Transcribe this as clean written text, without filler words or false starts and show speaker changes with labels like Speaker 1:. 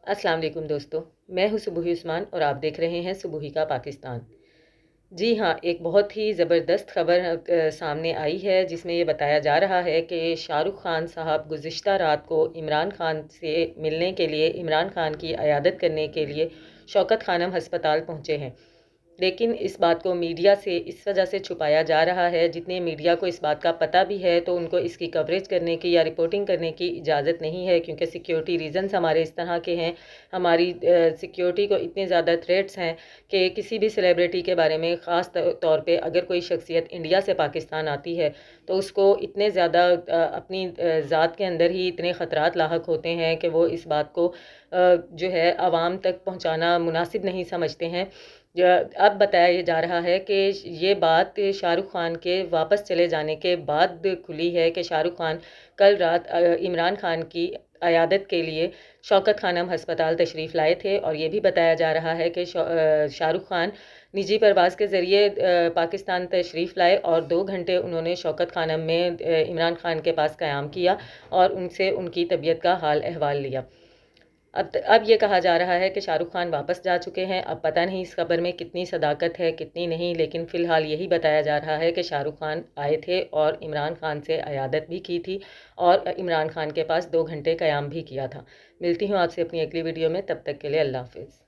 Speaker 1: السلام علیکم دوستو، میں ہوں سبوہی عثمان اور آپ دیکھ رہے ہیں سبوہی کا پاکستان۔ جی ہاں، ایک بہت ہی زبردست خبر سامنے آئی ہے جس میں یہ بتایا جا رہا ہے کہ شاہ رخ خان صاحب گزشتہ رات کو عمران خان سے ملنے کے لیے، عمران خان کی عیادت کرنے کے لیے شوکت خانم ہسپتال پہنچے ہیں۔ لیکن اس بات کو میڈیا سے اس وجہ سے چھپایا جا رہا ہے، جتنے میڈیا کو اس بات کا پتہ بھی ہے تو ان کو اس کی کوریج کرنے کی یا رپورٹنگ کرنے کی اجازت نہیں ہے، کیونکہ سیکیورٹی ریزنز ہمارے اس طرح کے ہیں، ہماری سیکیورٹی کو اتنے زیادہ تھریٹس ہیں کہ کسی بھی سیلیبریٹی کے بارے میں خاص طور پہ اگر کوئی شخصیت انڈیا سے پاکستان آتی ہے تو اس کو اتنے زیادہ اپنی ذات کے اندر ہی اتنے خطرات لاحق ہوتے ہیں کہ وہ اس بات کو جو ہے عوام تک پہنچانا مناسب نہیں سمجھتے ہیں۔ اب بتایا جا رہا ہے کہ یہ بات شاہ رخ خان کے واپس چلے جانے کے بعد کھلی ہے کہ شاہ رخ خان کل رات عمران خان کی عیادت کے لیے شوکت خانم ہسپتال تشریف لائے تھے، اور یہ بھی بتایا جا رہا ہے کہ شاہ رخ خان نجی پرواز کے ذریعے پاکستان تشریف لائے اور 2 گھنٹے انہوں نے شوکت خانم میں عمران خان کے پاس قیام کیا اور ان سے ان کی طبیعت کا حال احوال لیا۔ اب یہ کہا جا رہا ہے کہ شاہ رخ خان واپس جا چکے ہیں۔ اب پتہ نہیں اس خبر میں کتنی صداقت ہے کتنی نہیں، لیکن فی الحال یہی بتایا جا رہا ہے کہ شاہ رخ خان آئے تھے اور عمران خان سے عیادت بھی کی تھی اور عمران خان کے پاس 2 گھنٹے قیام بھی کیا تھا۔ ملتی ہوں آپ سے اپنی اگلی ویڈیو میں، تب تک کے لیے اللہ حافظ۔